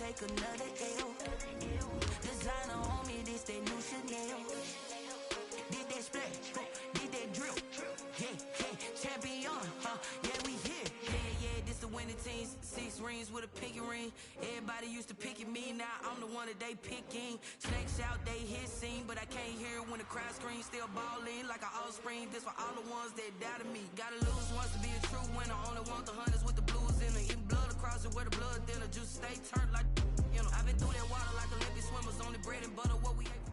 take another L. Designer on me, this they new Chanel. Did that splash, did that drip. Yeah, champion, yeah, we here. Yeah, this the winning teams. 6 rings with a pinky ring. Everybody used to pick at me, now I'm the one that they picking. Snakes out, they hit scene, but I can't hear it when the crowd screams. Still balling like an offspring. This for all the ones that doubted me. Gotta lose once to be a true winner. Only want the hunters with the blues in it. Eating blood across it where the blood thinner. Juice stay turned like, you know. I've been through that water like Olympic swimmers. Only bread and butter, what we ate.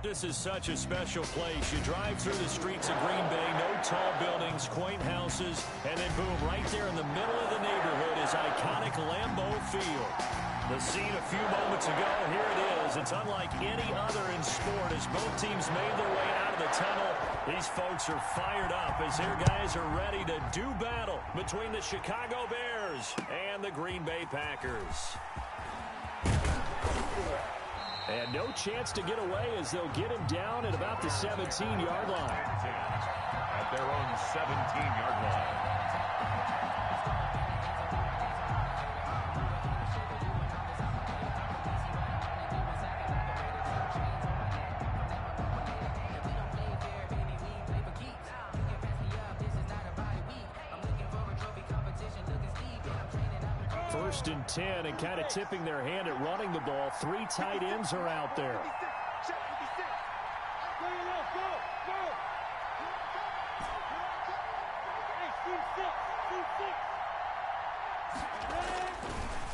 This is such a special place. You drive through the streets of Green Bay, no tall buildings, quaint houses, and then boom, right there in the middle of the neighborhood is iconic Lambeau Field. The scene a few moments ago, here it is. It's unlike any other in sport as both teams made their way out of the tunnel. These folks are fired up as their guys are ready to do battle between the Chicago Bears and the Green Bay Packers. And no chance to get away as they'll get him down at about the 17-yard line. At their own 17-yard line. First and 10, and kind of tipping their hand at running the ball. 3 tight ends are out there.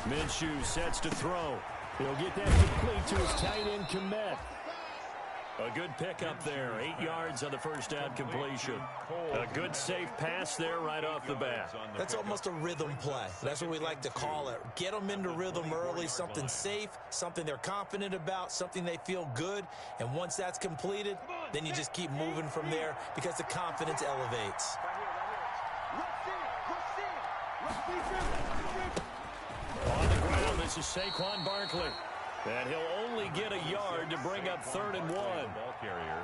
Minshew sets to throw. He'll get that complete to his tight end Kmet. A good pickup there. 8 yards on the first down completion. A good safe pass there right off the bat. That's almost a rhythm play. That's what we like to call it. Get them into rhythm early, something safe, something they're confident about, something they feel good. And once that's completed, then you just keep moving from there because the confidence elevates. On the ground, this is Saquon Barkley. And he'll only get a yard to bring up 3rd and 1. Ball carrier.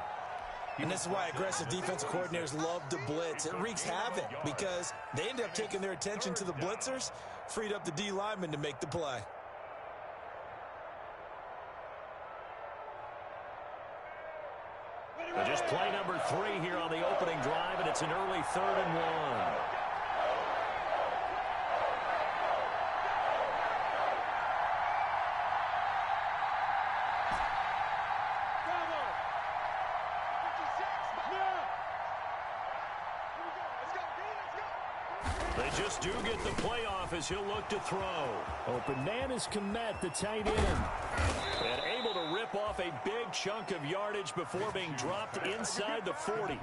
And this is why aggressive defensive coordinators love to blitz. It wreaks havoc because they end up taking their attention to the blitzers, freed up the D lineman to make the play. But just play number 3 here on the opening drive, and it's an early 3rd and 1. They just do get the playoff as he'll look to throw. Open man is Kmet, the tight end. And able to rip off a big chunk of yardage before being dropped inside the 40.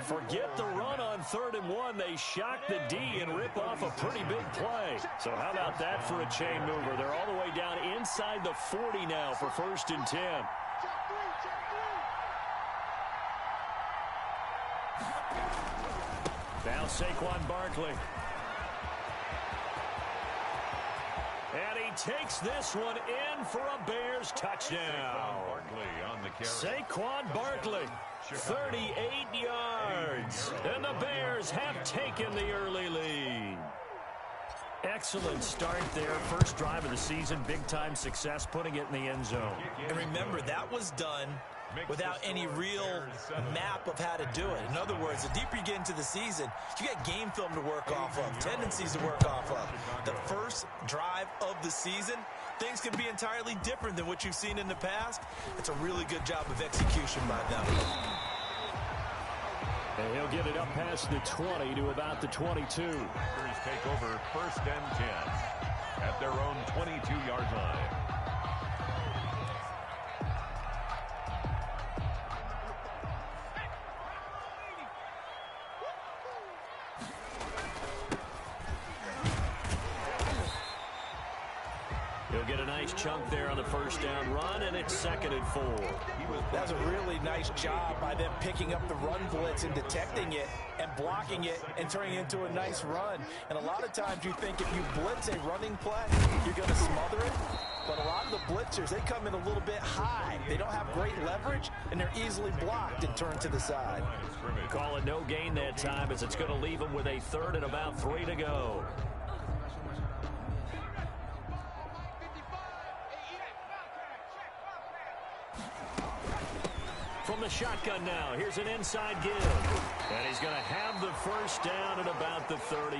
Forget the run on 3rd and 1. They shock the D and rip off a pretty big play. So how about that for a chain mover? They're all the way down inside the 40 now for 1st and 10. Now Saquon Barkley. And he takes this one in for a Bears touchdown. Saquon Barkley, 38 yards. And the Bears have taken the early lead. Excellent start there. First drive of the season. Big-time success putting it in the end zone. And remember, that was done without any real map of how to do it. In other words, the deeper you get into the season, you got game film to work off of, tendencies to work off of. The first drive of the season, things can be entirely different than what you've seen in the past. It's a really good job of execution by them. And he'll get it up past the 20 to about the 22. Packers take over 1st and 10 at their own 22-yard line. He'll get a nice chunk there on the first down run, and it's 2nd and 4. That's a really nice job by them picking up the run blitz and detecting it and blocking it and turning it into a nice run. And a lot of times you think if you blitz a running play, you're going to smother it. But a lot of the blitzers, they come in a little bit high. They don't have great leverage, and they're easily blocked and turned to the side. Call it no gain that time as it's going to leave them with a 3rd and about 3 to go. the shotgun now. Here's an inside give. And he's going to have the first down at about the 38.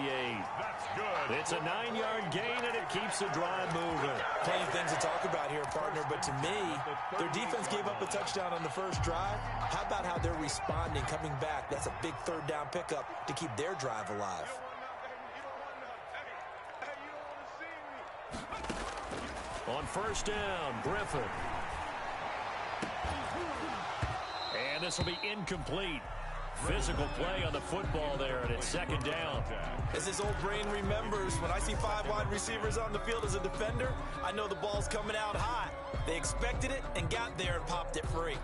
That's good. It's a 9-yard gain, and it keeps the drive moving. Plenty of things to talk about here, partner, but to me, their defense gave up a touchdown on the first drive. How about how they're responding, coming back? That's a big third down pickup to keep their drive alive. On first down, Griffin. And this will be incomplete. Physical play on the football there, and it's second down. As his old brain remembers, when I see 5 wide receivers on the field as a defender, I know the ball's coming out hot. They expected it and got there and popped it free.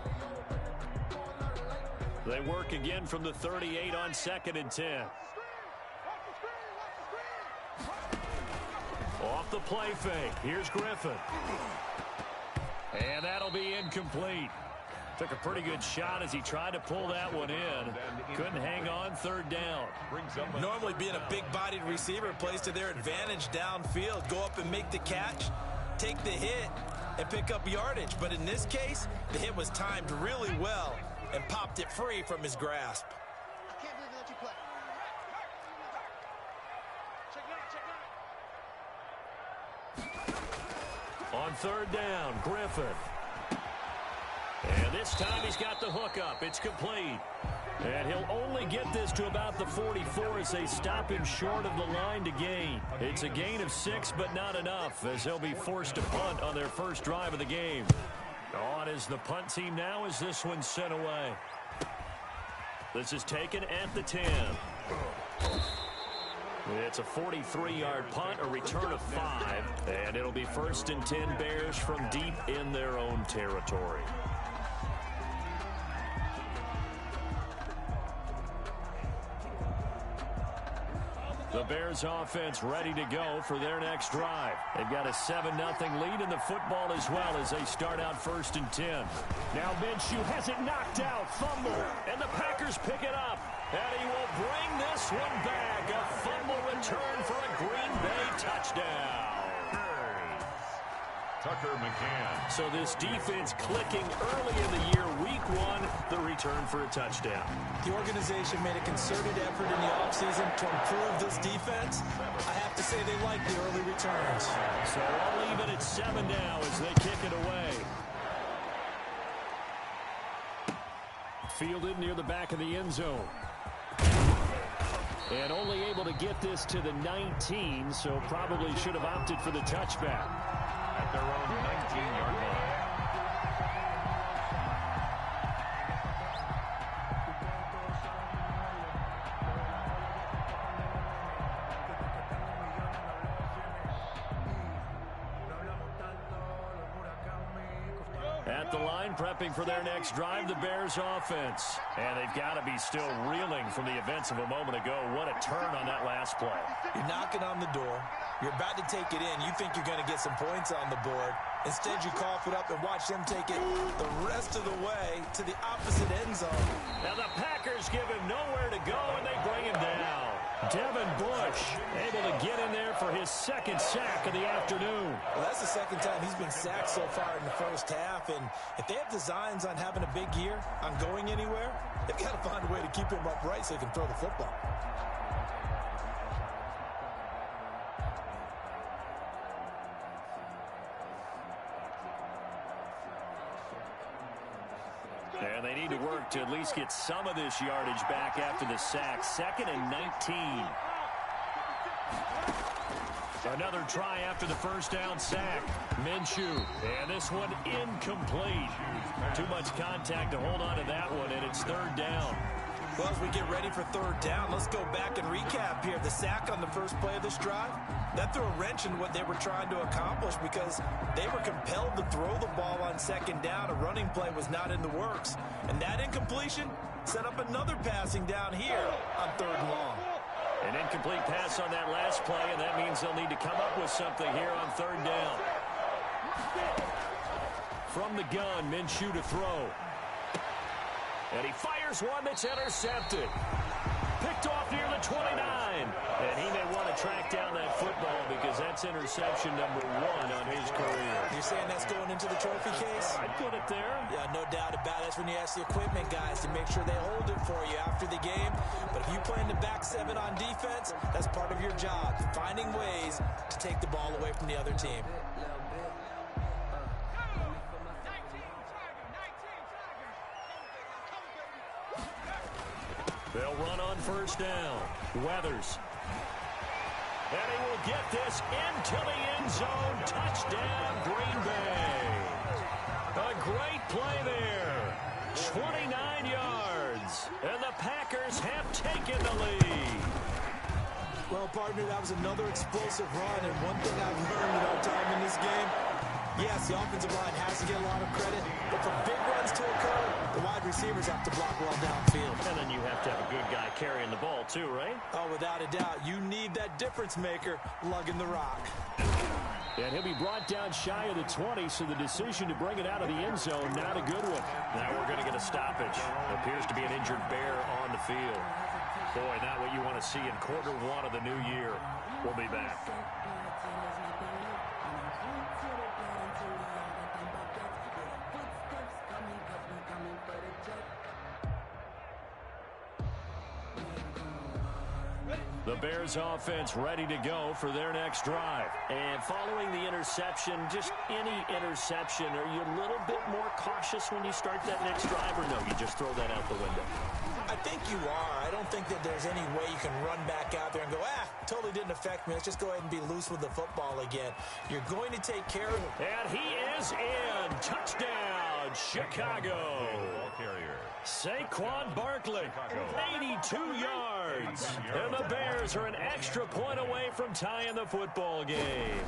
They work again from the 38 on 2nd and 10. Off the play fake. Here's Griffin. And that'll be incomplete. Took a pretty good shot as he tried to pull that one in. Couldn't hang on, third down. Normally being a big-bodied receiver plays to their advantage downfield. Go up and make the catch, take the hit, and pick up yardage. But in this case, the hit was timed really well and popped it free from his grasp. I can't believe they let you play. On third down, Griffin. And this time he's got the hook up. It's complete. And he'll only get this to about the 44 as they stop him short of the line to gain. It's a gain of 6, but not enough, as they'll be forced to punt on their first drive of the game. On is the punt team now as this one's sent away. This is taken at the 10. It's a 43-yard punt, a return of 5, and it'll be 1st and 10 Bears from deep in their own territory. The Bears offense ready to go for their next drive. They've got a 7-0 lead in the football as well as they start out 1st and 10. Now Minshew has it knocked out, fumble, and the Packers pick it up. And he will bring this one back. A fumble return for a Green Bay touchdown. Tucker McCann. So this defense clicking early in the year, week 1, the return for a touchdown. The organization made a concerted effort in the offseason to improve this defense. I have to say they like the early returns. So all even at 7 now as they kick it away. Fielded near the back of the end zone. And only able to get this to the 19, so probably should have opted for the touchback. At their own 19-yard line. At the line, prepping for their next drive, the Bears offense. And they've got to be still reeling from the events of a moment ago. What a turn on that last play. You're knocking on the door. You're about to take it in. You think you're going to get some points on the board. Instead, you cough it up and watch them take it the rest of the way to the opposite end zone. Now the Packers give him nowhere to go, and they bring him down. Devin Bush able to get in there for his 2nd sack of the afternoon. Well, that's the 2nd time he's been sacked so far in the first half. And if they have designs on having a big year, on going anywhere, they've got to find a way to keep him upright so he can throw the football. And they need to work to at least get some of this yardage back after the sack. 2nd and 19. Another try after the first down sack. Minshew. And this one incomplete. Too much contact to hold on to that one, and it's 3rd down. Well, as we get ready for 3rd down, let's go back and recap here. The sack on the first play of this drive, that threw a wrench in what they were trying to accomplish because they were compelled to throw the ball on 2nd down. A running play was not in the works. And that incompletion set up another passing down here on 3rd and long. An incomplete pass on that last play, and that means they'll need to come up with something here on 3rd down. From the gun, Minshew to throw. And he fires one that's intercepted. Picked picked off near the 29. And he may want to track down that football because that's interception number 1 on his career. You're saying that's going into the trophy case? I'd put it there. Yeah, no doubt about it. That's when you ask the equipment guys to make sure they hold it for you after the game. But if you play in the back 7 on defense, that's part of your job, finding ways to take the ball away from the other team. They'll run on first down. Weathers. And he will get this into the end zone. Touchdown, Green Bay. A great play there. 29 yards. And the Packers have taken the lead. Well, partner, that was another explosive run. And one thing I've learned in our time in this game, yes, the offensive line has to get a lot of credit, but for big runs to occur, the wide receivers have to block well downfield. And then you have to have a good guy carrying the ball too, right? Oh, without a doubt. You need that difference maker lugging the rock. And he'll be brought down shy of the 20, so the decision to bring it out of the end zone, not a good one. Now we're going to get a stoppage. Appears to be an injured Bear on the field. Boy, not what you want to see in quarter 1 of the new year. We'll be back. The Bears offense ready to go for their next drive. And following the interception, just any interception, are you a little bit more cautious when you start that next drive, or no, you just throw that out the window? I think you are. I don't think that there's any way you can run back out there and go, totally didn't affect me. Let's just go ahead and be loose with the football again. You're going to take care of it. And he is in. Touchdown, Chicago. Ball carrier. Saquon Barkley, 82 yards. And the Bears are an extra point away from tying the football game.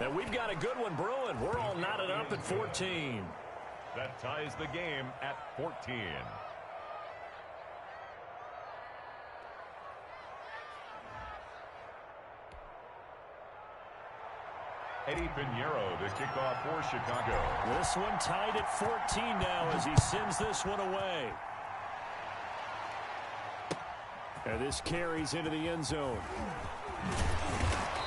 And we've got a good one brewing. We're all knotted up at 14. That ties the game at 14. Eddie Pinheiro to kick off for Chicago. This one tied at 14 now as he sends this one away. And this carries into the end zone.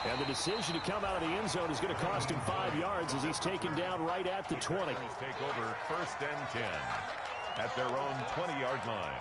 And the decision to come out of the end zone is going to cost him 5 yards as he's taken down right at the 20. Take over first and 10 at their own 20-yard line.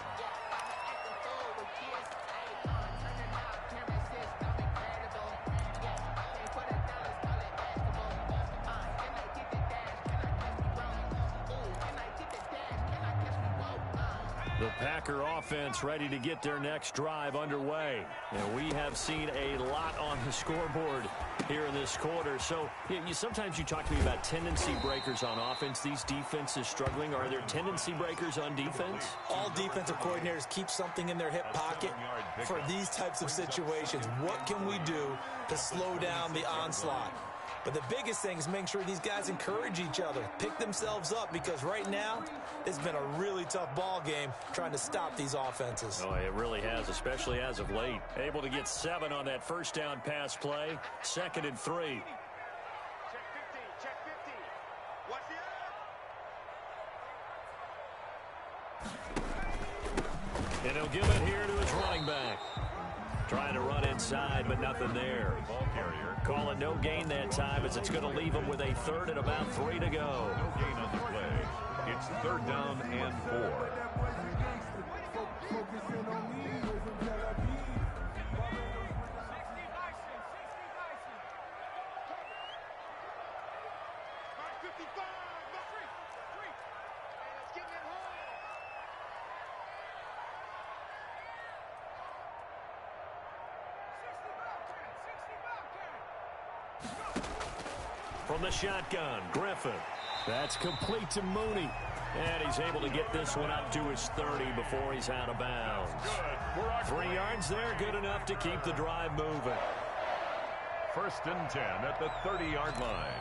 The Packer offense ready to get their next drive underway. And we have seen a lot on the scoreboard here in this quarter. So sometimes you talk to me about tendency breakers on offense. These defenses struggling. Are there tendency breakers on defense? All defensive coordinators keep something in their hip pocket for these types of situations. What can we do to slow down the onslaught? But the biggest thing is making sure these guys encourage each other, pick themselves up, because right now it's been a really tough ball game trying to stop these offenses. Oh, it really has, especially as of late. Able to get 7 on that first down pass play. 2nd and 3. Check 15, check 15. Watch the And he'll give it here to his running back. Trying to run inside, but nothing there. Ball carrier. Call it no gain that time as it's going to leave him with a 3rd and about 3 to go. No gain on the play. It's 3rd down and 4. From the shotgun, Griffin. That's complete to Mooney. And he's able to get this one up to his 30 before he's out of bounds. 3 yards there, good enough to keep the drive moving. 1st and 10 at the 30-yard line.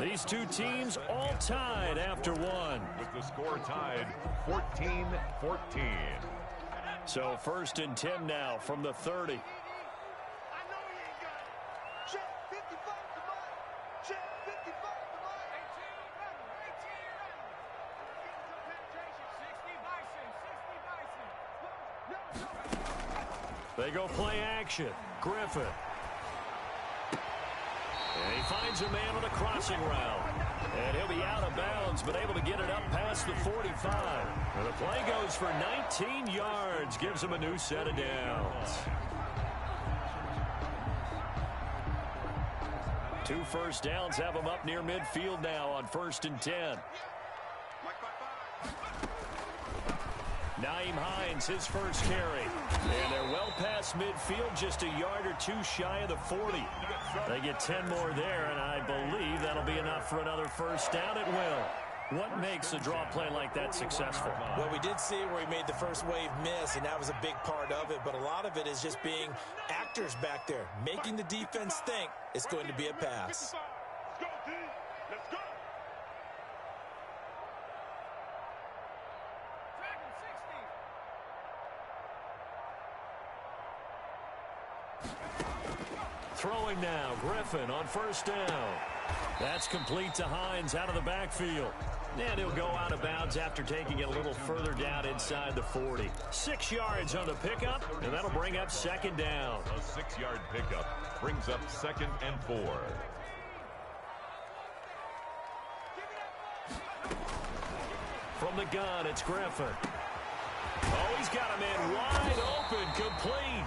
These two teams all tied after one. With the score tied 14-14. So 1st and 10 now from the 30. I know he ain't got it. Check 55 to mine. Check 55 to mine. 18 run. 18 run. 60 Bison. They go play action. Griffin. And he finds a man on a crossing route. And he'll be out of bounds, but able to get it up past the 45. And the play goes for 19 yards. Gives him a new set of downs. 2 first downs have him up near midfield now on 1st and 10. Nyheim Hines, his first carry. And they're well past midfield, just a yard or two shy of the 40. They get 10 more there, and I believe that'll be enough for another first down. It will. What makes a draw play like that successful? Well, we did see where he made the first wave miss, and that was a big part of it. But a lot of it is just being actors back there, making the defense think it's going to be a pass. Let's go, D. Let's go. Throwing now, Griffin on 1st down. That's complete to Hines out of the backfield. And he'll go out of bounds after taking it a little further down inside the 40. 6 yards on the pickup, and that'll bring up 2nd down. A 6-yard pickup brings up 2nd and 4. From the gun, it's Griffin. Oh, he's got a man wide open, complete.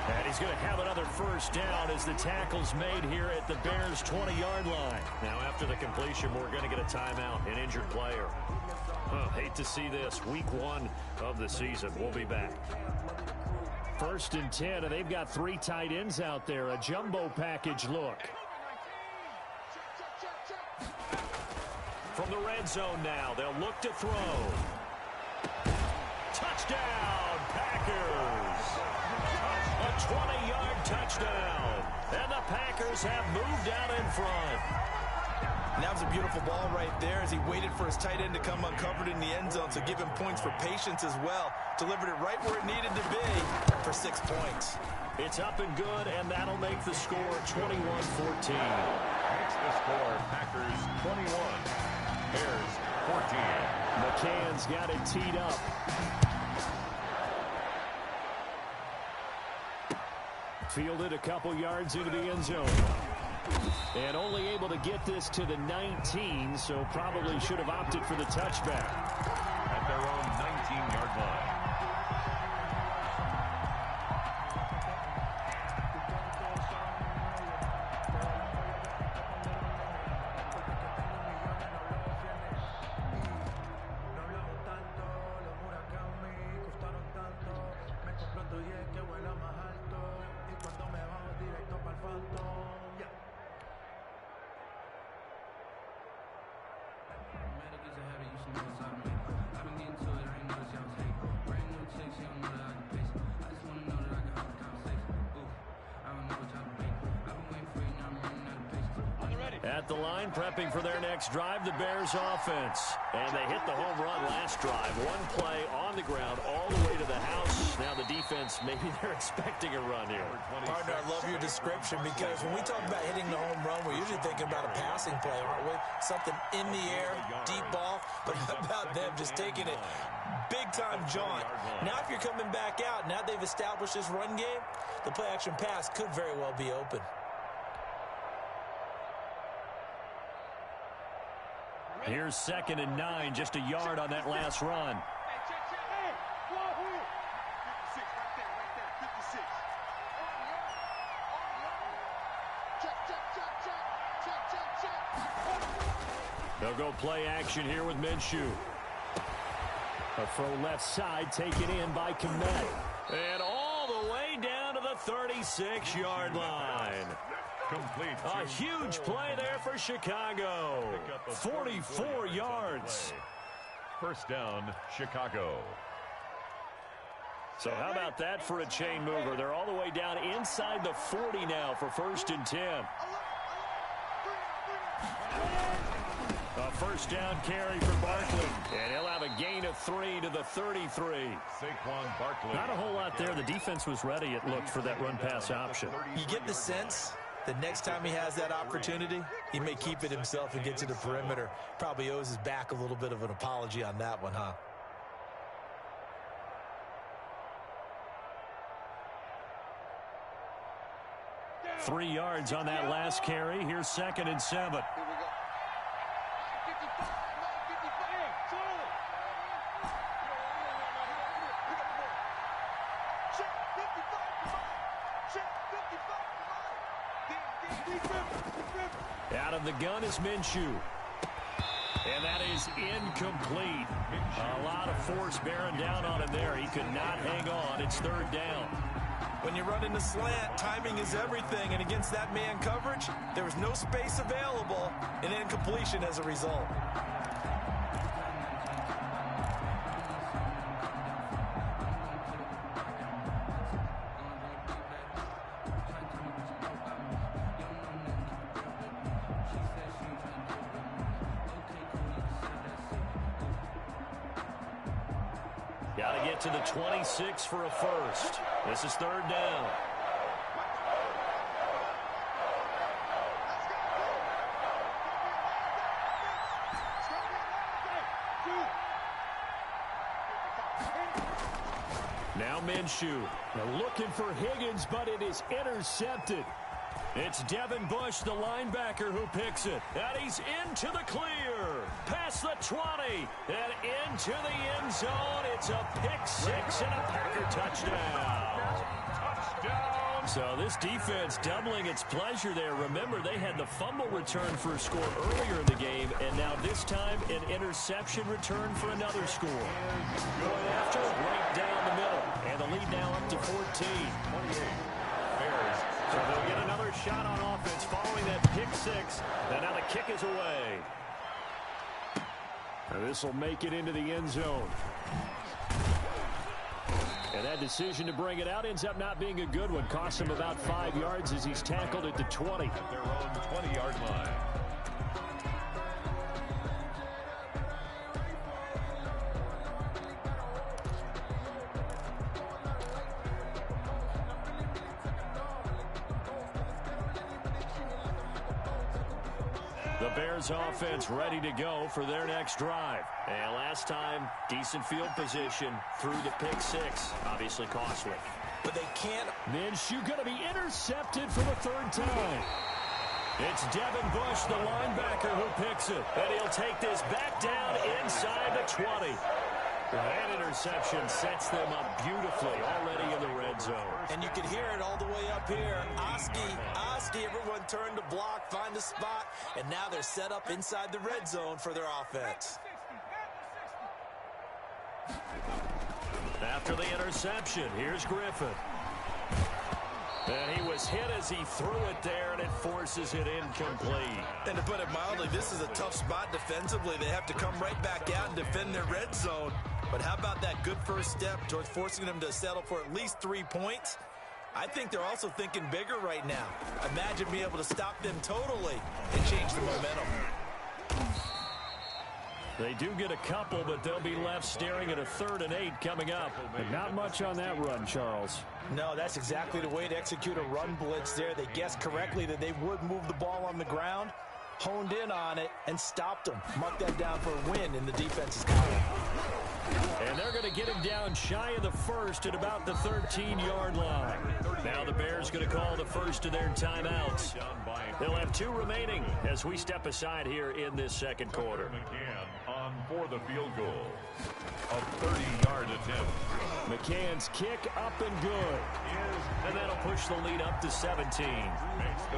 And he's going to have another first down as the tackle's made here at the Bears' 20-yard line. Now, after the completion, we're going to get a timeout, an injured player. Hate to see this. Week 1 of the season. We'll be back. 1st and 10, and they've got 3 tight ends out there. A jumbo package look. From the red zone now, they'll look to throw. Touchdown, Packers! A 20-yard touchdown. And the Packers have moved out in front. And that was a beautiful ball right there as he waited for his tight end to come uncovered in the end zone, so give him points for patience as well. Delivered it right where it needed to be for 6 points. It's up and good, and that'll make the score 21-14. Makes the score Packers 21, Bears 14. McCann's got it teed up. Fielded a couple yards into the end zone. And only able to get this to the 19, so probably should have opted for the touchback. At their own 19-yard line. At the line, prepping for their next drive, the Bears offense. And they hit the home run last drive. One play on the ground all the way to the house. Now the defense, maybe they're expecting a run here. Partner, I love your description because when we talk about hitting the home run, we're usually thinking about a passing play, aren't we? Something in the air, deep ball. But how about them just taking it big-time jaunt? Now if you're coming back out, now they've established this run game, the play-action pass could very well be open. Here's 2nd and 9, just a yard on that last run. They'll go play action here with Minshew. A throw left side taken in by Kmet. And all the way down to the 36-yard line. Complete. A huge play there for Chicago. 44 yards. First down, Chicago. So how about that for a chain mover? They're all the way down inside the 40 now for 1st and 10. A first down carry for Barkley. And he'll have a gain of 3 to the 33. Saquon Barkley. Not a whole lot there. The defense was ready, it looked, for that run-pass option. You get the sense that next time he has that opportunity, he may keep it himself and get to the perimeter. Probably owes his back a little bit of an apology on that one, huh? – 3 yards on that last carry. Here's 2nd and 7. Here we go. 55, 55. Charlie. Check 55 to mine. Check 55 to mine. Out of the gun is Minshew. And that is incomplete. A lot of force bearing down on him there. He could not hang on. It's 3rd down. When you run in the slant, timing is everything, and against that man coverage, there was no space available, and incompletion as a result. Got to get to the 26 for a first. This is 3rd down. Now Minshew. They're looking for Higgins, but it is intercepted. It's Devin Bush, the linebacker, who picks it. And he's into the clear. Past the 20. And into the end zone. It's a pick-6 and a Packer touchdown. Touchdown. So this defense doubling its pleasure there. Remember, they had the fumble return for a score earlier in the game. And now this time, an interception return for another score. Going after it right down the middle. And the lead now up to 14. 28. Bears. So they'll get another shot on offense following that pick-6. And now the kick is away. This will make it into the end zone. And that decision to bring it out ends up not being a good one. Costs him about 5 yards as he's tackled at the 20. At their own 20-yard line. The Bears offense ready to go for their next drive. And last time, decent field position through the pick-6. Obviously costly. But they can't. Minshew going to be intercepted for the 3rd time. It's Devin Bush, the linebacker, who picks it. And he'll take this back down inside the 20. That interception sets them up beautifully already in the red zone. And you can hear it all the way up here. Oski, everyone turned to block, find a spot, and now they're set up inside the red zone for their offense. After the interception, here's Griffin. And he was hit as he threw it there, and it forces it incomplete. And to put it mildly, this is a tough spot defensively. They have to come right back out and defend their red zone. But how about that good first step towards forcing them to settle for at least 3 points? I think they're also thinking bigger right now. Imagine being able to stop them totally and change the momentum. They do get a couple, but they'll be left staring at a 3rd and 8 coming up. But not much on that run, Charles. No, that's exactly the way to execute a run blitz there. They guessed correctly that they would move the ball on the ground, honed in on it, and stopped them. Mark that down for a win in the defense's column. And they're going to get him down shy of the 1st at about the 13-yard line. Now the Bears going to call the first of their timeouts. They'll have 2 remaining as we step aside here in this 2nd quarter. McCann on for the field goal. A 30-yard attempt. McCann's kick up and good. And that'll push the lead up to 17.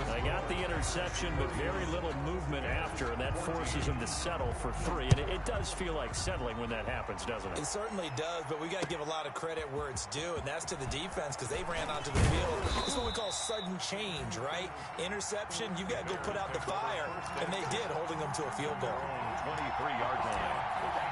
They got the interception, but very little movement after, and that forces them to settle for 3. And it does feel like settling when that happens, doesn't it? It certainly does, but we got to give a lot of credit where it's due, and that's to the defense because they ran onto the field. This is what we call sudden change, right? Interception, you got to go put out the fire, and they did, holding them to a field goal. 23-yard line.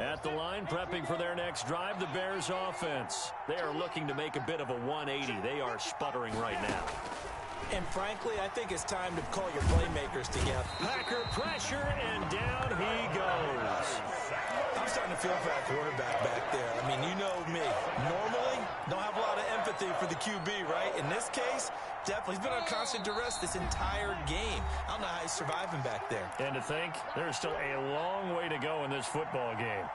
At the line, prepping for their next drive, the Bears offense. They are looking to make a bit of a 180. They are sputtering right now. And frankly, I think it's time to call your playmakers together. Packer pressure, and down he goes. I'm starting to feel for that quarterback back there. I mean, you know me. Normally, don't have a lot of empathy for the QB, right? In this case, definitely. He's been on constant duress this entire game. I don't know how he's surviving back there. And to think, there's still a long way to go in this football game.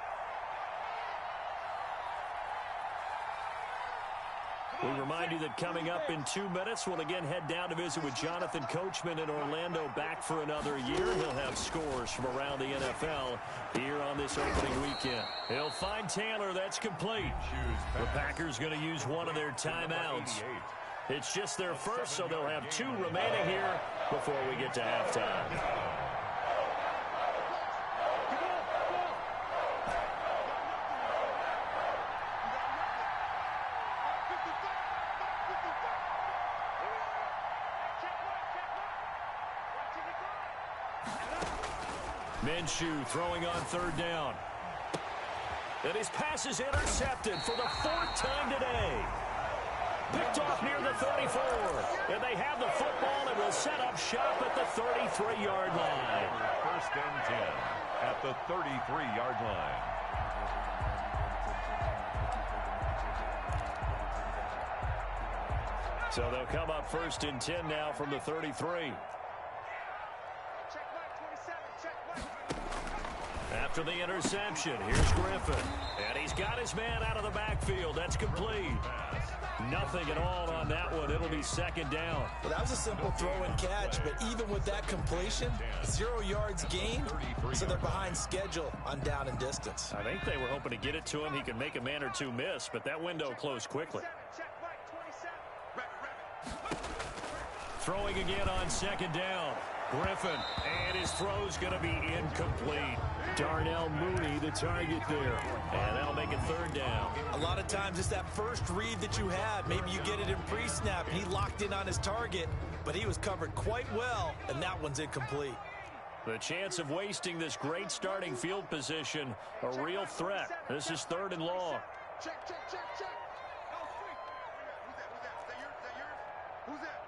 We remind you that coming up in 2 minutes, we'll again head down to visit with Jonathan Coachman in Orlando, back for another year. He'll have scores from around the NFL here on this opening weekend. He'll find Taylor. That's complete. The Packers going to use one of their timeouts. It's just their first, so they'll have 2 remaining here before we get to halftime. Minshew throwing on 3rd down. And his pass is intercepted for the 4th time today. Picked off near the 34. And they have the football and will set up shop at the 33-yard line. 1st and 10 at the 33-yard line. So they'll come up 1st and 10 now from the 33. After the interception, here's Griffin. And he's got his man out of the backfield. That's complete. Nothing at all on that one. It'll be 2nd down. Well, that was a simple throw and catch, but even with that completion, 0 yards gained, so they're behind schedule on down and distance. I think they were hoping to get it to him. He could make a man or 2 miss, but that window closed quickly. Throwing again on 2nd down. Griffin, and his throw's going to be incomplete. Darnell Mooney, the target there. And that'll make it 3rd down. A lot of times it's that first read that you had. Maybe you get it in pre-snap, and he locked in on his target, but he was covered quite well, and that one's incomplete. The chance of wasting this great starting field position, a real threat. This is 3rd and long. Check, check, check, check. Who's that? Is that yours? Who's that?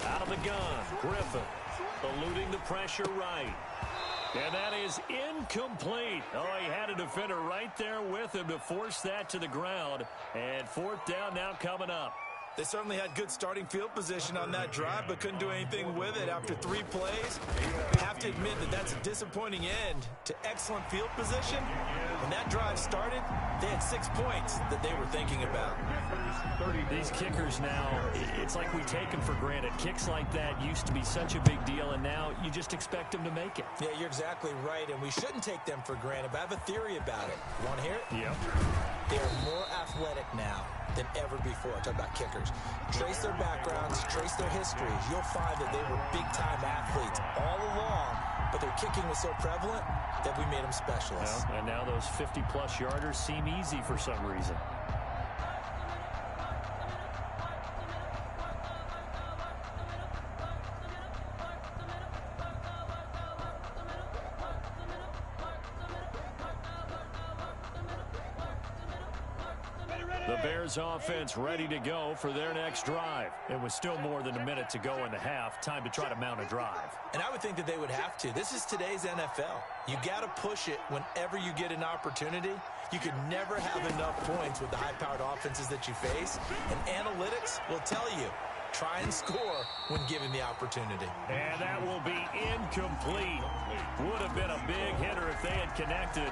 Out of the gun, Griffin eluding the pressure right. And that is incomplete. Oh, he had a defender right there with him to force that to the ground. And 4th down now coming up. They certainly had good starting field position on that drive, but couldn't do anything with it after 3 plays. I have to admit that that's a disappointing end to excellent field position. When that drive started, they had 6 points that they were thinking about. These kickers now, it's like we take them for granted. Kicks like that used to be such a big deal, and now you just expect them to make it. Yeah, you're exactly right, and we shouldn't take them for granted, but I have a theory about it. You want to hear it? Yep. They are more athletic now than ever before. I talk about kickers. Trace their backgrounds, trace their histories. You'll find that they were big-time athletes all along, but their kicking was so prevalent that we made them specialists. Well, and now those 50-plus yarders seem easy for some reason. The Bears offense ready to go for their next drive. It was still more than a minute to go in the half. Time to try to mount a drive. And I would think that they would have to. This is today's NFL. You got to push it whenever you get an opportunity. You could never have enough points with the high-powered offenses that you face. And analytics will tell you, try and score when given the opportunity. And that will be incomplete. Would have been a big hitter if they had connected.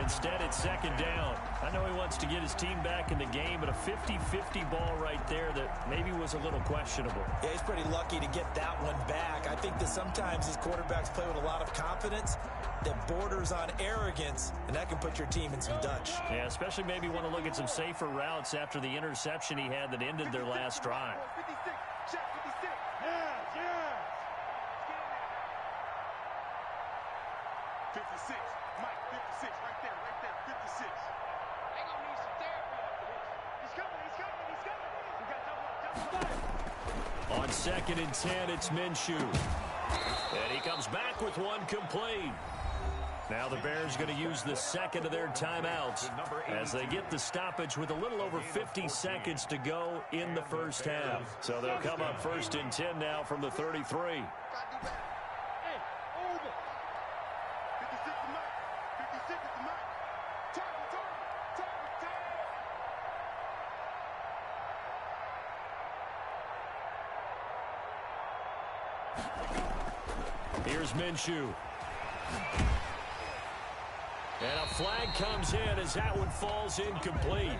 Instead, it's 2nd down. I know he wants to get his team back in the game, but a 50-50 ball right there that maybe was a little questionable. Yeah, he's pretty lucky to get that one back. I think that sometimes these quarterbacks play with a lot of confidence that borders on arrogance, and that can put your team in some Dutch. Yeah, especially maybe want to look at some safer routes after the interception he had that ended their last drive. 56, check 56. Yeah. 56. Mike, 56. Right there, 56. They gonna need some therapy after this. He's coming. We got double. On 2nd and 10, it's Minshew. And he comes back with one complete. Now the Bears going to use the second of their timeouts as they get the stoppage with a little over 50 seconds to go in the first half. So they'll come up 1st and 10 now from the 33. Hey, over. 56 to Mike. 56 to Mike. Target. Here's Minshew. And a flag comes in as that one falls incomplete.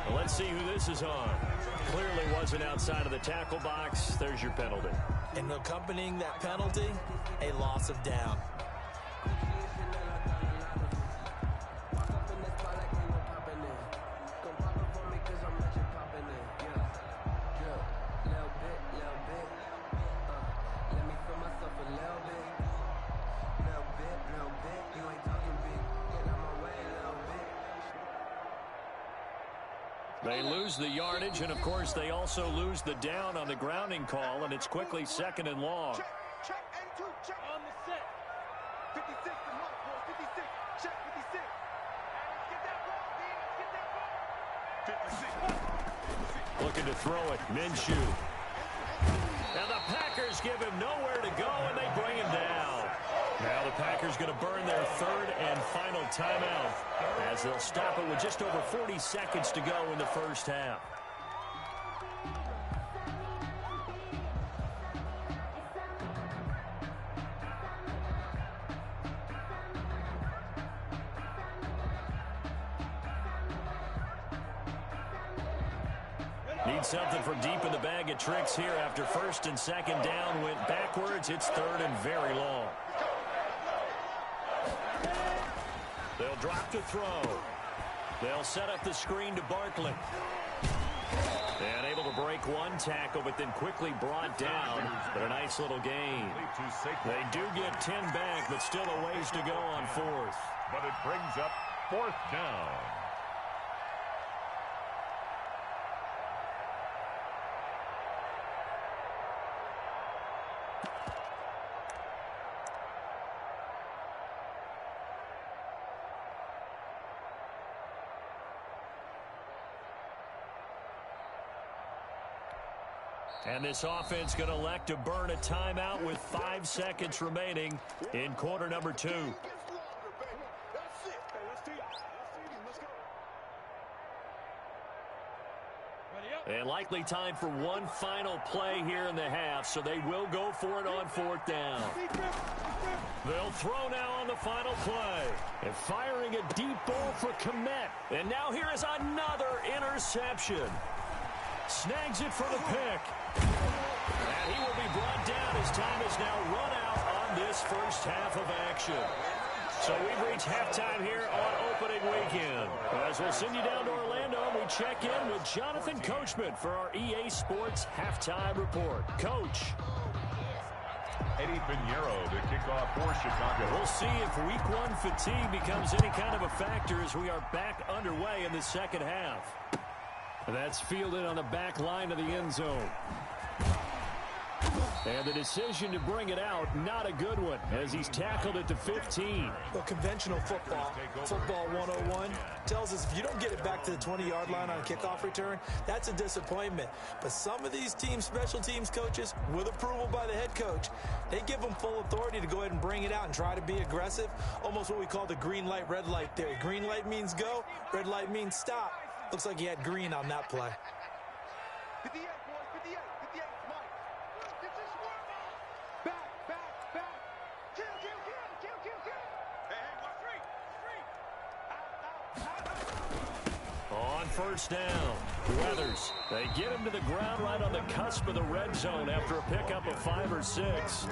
Well, let's see who this is on. Clearly wasn't outside of the tackle box. There's your penalty. And accompanying that penalty, a loss of down. They lose the yardage, and, of course, they also lose the down on the grounding call, and it's quickly 2nd and long. Check, 82, check. On the set. 56 to Mike, boy, 56. Check, 56. Let's get that ball, D. Let's get that ball. 56. Looking to throw it, Minshew. And the Packers give him nowhere to go, and they bring him down. Now the Packers going to burn their 3rd and final timeout as they'll stop it with just over 40 seconds to go in the first half. Need something from deep in the bag of tricks here after 1st and 2nd down went backwards. It's 3rd and very long. They'll drop to throw. They'll set up the screen to Barkley. And able to break one tackle, but then quickly brought down. But a nice little gain. They do get 10 back, but still a ways to go on 4th. But it brings up 4th down. And this offense going to elect to burn a timeout with 5 seconds remaining in quarter number 2. And likely time for one final play here in the half, so they will go for it on 4th down. They'll throw now on the final play. And firing a deep ball for Kmet. And now here is another interception. Snags it for the pick. And he will be brought down as time is now run out on this first half of action. So we've reached halftime here on opening weekend. As we'll send you down to Orlando, we check in with Jonathan Coachman for our EA Sports Halftime Report. Coach. Eddie Pinheiro to kick off for Chicago. We'll see if week 1 fatigue becomes any kind of a factor as we are back underway in the second half. That's fielded on the back line of the end zone. And the decision to bring it out, not a good one, as he's tackled at the 15. Well, conventional football 101, tells us if you don't get it back to the 20-yard line on a kickoff return, that's a disappointment. But some of these team special teams coaches, with approval by the head coach, they give them full authority to go ahead and bring it out and try to be aggressive, almost what we call the green light, red light theory. Green light means go, red light means stop. Looks like he had green on that play. 58, boys, 58, 58, Mike. This is back. Kill. Hey, On 1st down, Weathers. They get him to the ground right on the cusp of the red zone after a pickup of 5 or 6.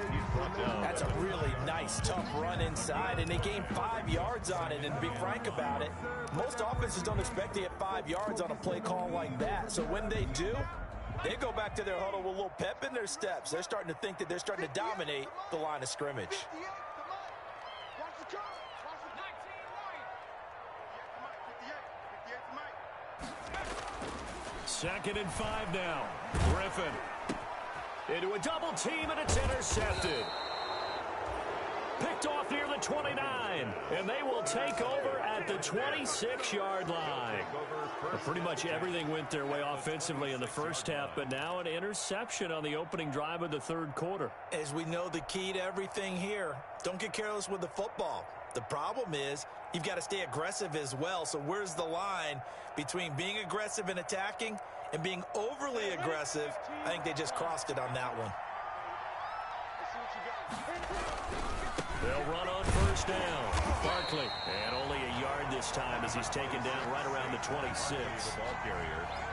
That's a really nice, tough run inside, and they gained 5 yards on it. And to be frank about it, most offenses don't expect to get 5 yards on a play call like that. So when they do, they go back to their huddle with a little pep in their steps. They're starting to think that they're starting to dominate the line of scrimmage. 58 to Mike. Watch Second and 5 now. Griffin into a double team, and it's intercepted. Picked off near the 29, and they will take over at the 26-yard line. Pretty much everything went their way offensively in the first half, but now an interception on the opening drive of the third quarter. As we know, the key to everything here, don't get careless with the football. The problem is you've got to stay aggressive as well. So where's the line between being aggressive and attacking and being overly aggressive? I think they just crossed it on that one. They'll run on first down. Barkley, and only a yard this time as he's taken down right around the 26.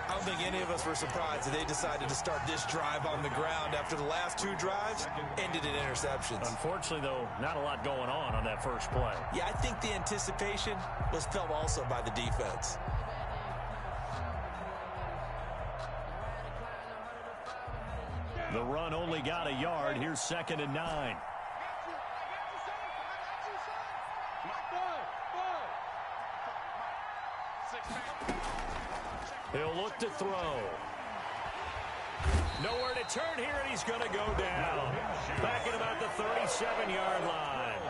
I don't think any of us were surprised that they decided to start this drive on the ground after the last two drives ended in interceptions. Unfortunately, though, not a lot going on that first play. Yeah, I think the anticipation was felt also by the defense. The run only got a yard. Here's second and 9. He'll look to throw. Nowhere to turn here, and he's going to go down. Back at about the 37-yard line.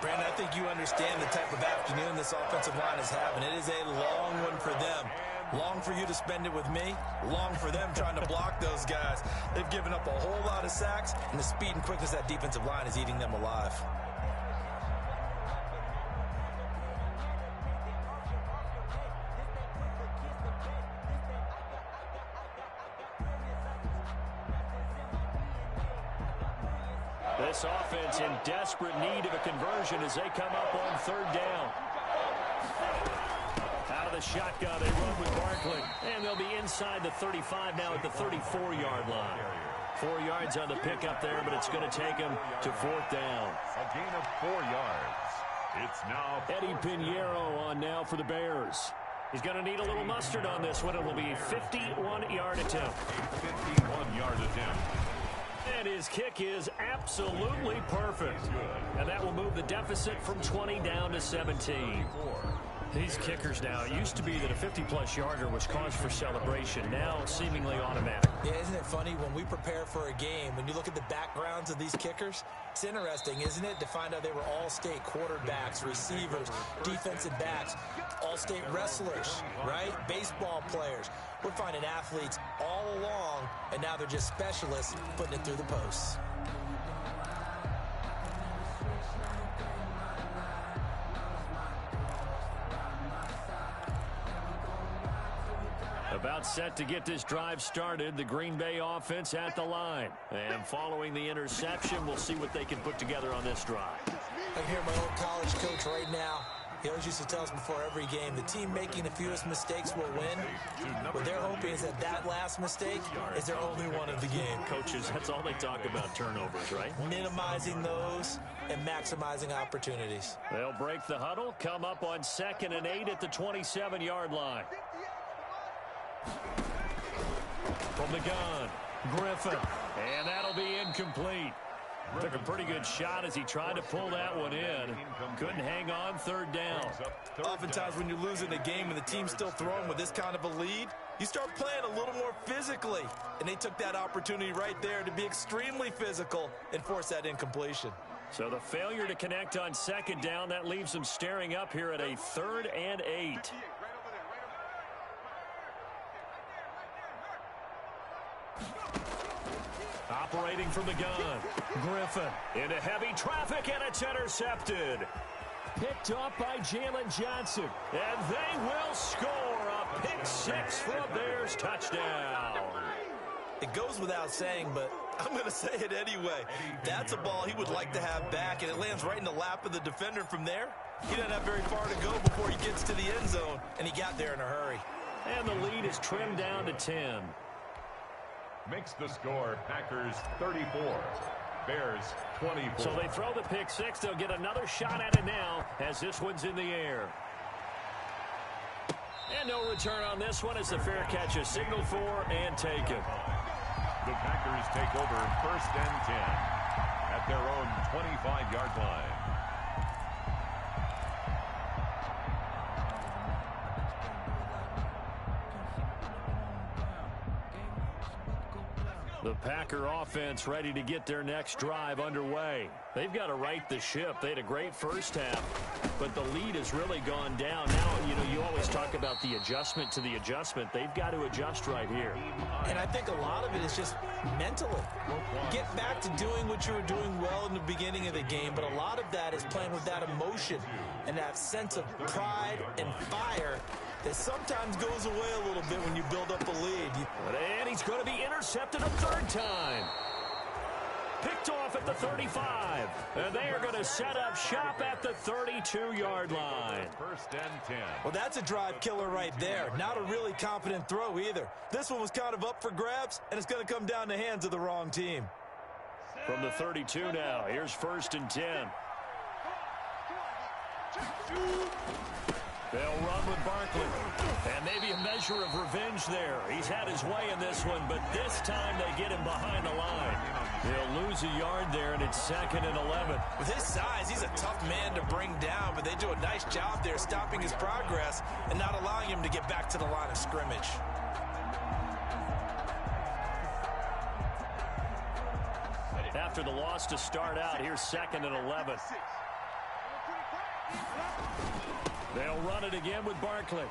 Brandon, I think you understand the type of afternoon this offensive line is having. It is a long one for them. Long for you to spend it with me. Long for them trying to block those guys. They've given up a whole lot of sacks, and the speed and quickness of that defensive line is eating them alive. This offense in desperate need of a conversion as they come up on third down. Out of the shotgun, they run with Barkley. And they'll be inside the 35 now at the 34-yard line. 4 yards on the pickup there, but it's going to take them to fourth down. A gain of 4 yards. It's now Eddie Pinheiro on now for the Bears. He's going to need a little mustard on this one. It will be a 51-yard attempt. 51-yard attempt. And his kick is absolutely perfect. And that will move the deficit from 20 down to 17. These kickers now, it used to be that a 50-plus yarder was cause for celebration. Now seemingly automatic. Yeah, isn't it funny when we prepare for a game, when you look at the backgrounds of these kickers, it's interesting, isn't it, to find out they were all-state quarterbacks, receivers, defensive backs, all-state wrestlers, right? Baseball players. We're finding athletes all along, and now they're just specialists putting it through the posts. About set to get this drive started, the Green Bay offense at the line. And following the interception, we'll see what they can put together on this drive. I hear my old college coach right now. He always used to tell us before every game, the team making the fewest mistakes will win. What they're hoping is that that last mistake is their only one of the game. Coaches, that's all they talk about, turnovers, right? Minimizing those and maximizing opportunities. They'll break the huddle, come up on 2nd and 8 at the 27-yard line. From the gun, Griffin, and that'll be incomplete. Took a pretty good shot as he tried to pull that one in. Couldn't hang on third down. Oftentimes when you're losing a game and the team's still throwing with this kind of a lead, you start playing a little more physically. And they took that opportunity right there to be extremely physical and force that incompletion. So the failure to connect on 2nd down, that leaves them staring up here at a 3rd and 8. Operating from the gun, Griffin into heavy traffic, and it's intercepted. Picked up by Jalen Johnson, and they will score a pick-6 for a Bears touchdown. It goes without saying, but I'm going to say it anyway. That's a ball he would like to have back, and it lands right in the lap of the defender. From there, he doesn't have very far to go before he gets to the end zone, and he got there in a hurry. And the lead is trimmed down to 10. Makes the score Packers 34, Bears 24. So they throw the pick-6. They'll get another shot at it now as this one's in the air. And no return on this one as the fair catch is signaled for and taken. The Packers take over 1st and 10 at their own 25-yard line. The Packer offense ready to get their next drive underway. They've got to right the ship. They had a great first half, but the lead has really gone down. Now, you always talk about the adjustment to the adjustment. They've got to adjust right here. And I think a lot of it is just mentally. Get back to doing what you were doing well in the beginning of the game, but a lot of that is playing with that emotion and that sense of pride and fire that sometimes goes away a little bit when you build up a lead. And he's going to be intercepted a third time. Picked off at the 35. And they are going to set up shop at the 32-yard line. First and 10. Well, that's a drive killer right there. Not a really confident throw either. This one was kind of up for grabs, and it's going to come down the hands of the wrong team. From the 32 now, here's first and 10. They'll run with Barkley. And maybe a measure of revenge there. He's had his way in this one, but this time they get him behind the line. They'll lose a yard there, and it's 2nd and 11. With his size, he's a tough man to bring down, but they do a nice job there stopping his progress and not allowing him to get back to the line of scrimmage. After the loss to start out, here's 2nd and 11. They'll run it again with Barkley.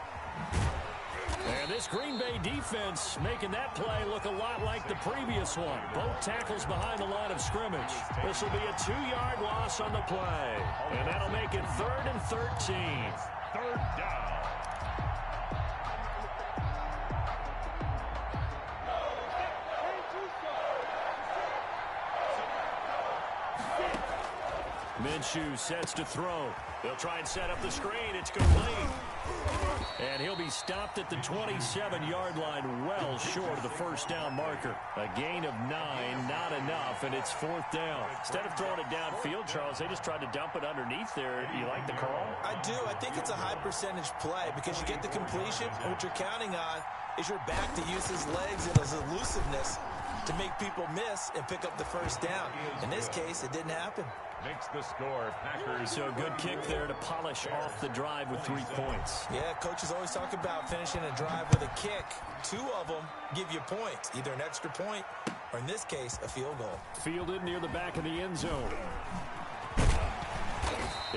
And this Green Bay defense making that play look a lot like the previous one. Both tackles behind the line of scrimmage. This will be a 2-yard loss on the play. And that'll make it 3rd and 13. Third down. Minshew sets to throw. They'll try and set up the screen. It's complete. And he'll be stopped at the 27-yard line, well short of the first down marker. A gain of 9, not enough, and it's 4th down. Instead of throwing it downfield, Charles, they just tried to dump it underneath there. You like the call? I do. I think it's a high percentage play because you get the completion, and what you're counting on is your back to use his legs and his elusiveness to make people miss and pick up the first down. In this case, it didn't happen. Makes the score. Packers. So a good kick there to polish off the drive with 3 points. Yeah, coaches always talk about finishing a drive with a kick. 2 of them give you points, either an extra point or, in this case, a field goal. Fielded near the back of the end zone.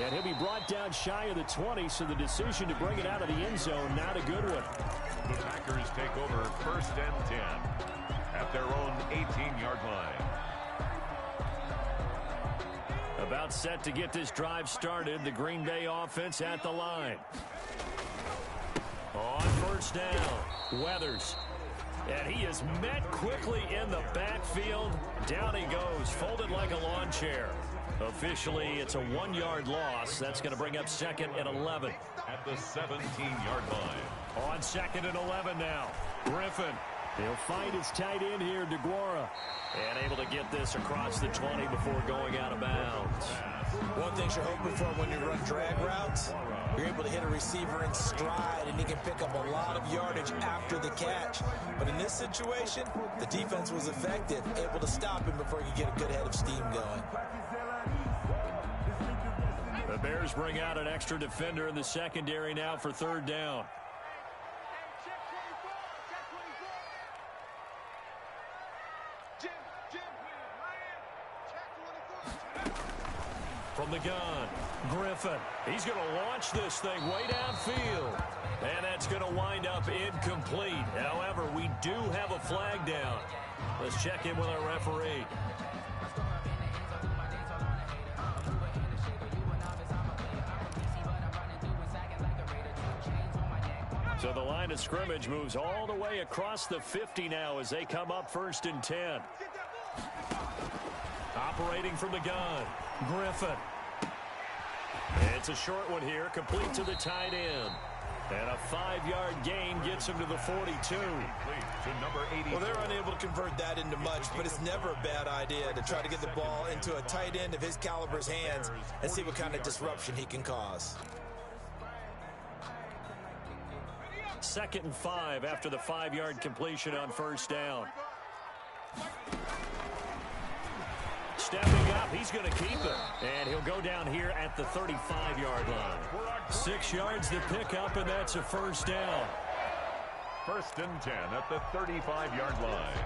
And he'll be brought down shy of the 20, so the decision to bring it out of the end zone, not a good one. The Packers take over 1st and 10 at their own 18-yard line. About set to get this drive started. The Green Bay offense at the line. On first down, Weathers. And he is met quickly in the backfield. Down he goes, folded like a lawn chair. Officially, it's a 1-yard loss. That's going to bring up 2nd and 11. At the 17-yard line. On 2nd and 11 now, Griffin. He'll find his tight end here, DeGuara. And able to get this across the 20 before going out of bounds. One thing you're hoping for when you run drag routes, you're able to hit a receiver in stride, and he can pick up a lot of yardage after the catch. But in this situation, the defense was effective, able to stop him before he could get a good head of steam going. The Bears bring out an extra defender in the secondary now for 3rd down. From the gun, Griffin. He's going to launch this thing way downfield. And that's going to wind up incomplete. However, we do have a flag down. Let's check in with our referee. So the line of scrimmage moves all the way across the 50 now as they come up 1st and 10. Operating from the gun, Griffin. It's a short one here, complete to the tight end. And a 5-yard gain gets him to the 42. Well, they're unable to convert that into much, but it's never a bad idea to try to get the ball into a tight end of his caliber's hands and see what kind of disruption he can cause. 2nd and 5 after the 5-yard completion on 1st down. Stepping up, he's going to keep it. And he'll go down here at the 35-yard line. 6 yards to pick up, and that's a 1st down. 1st and 10 at the 35-yard line.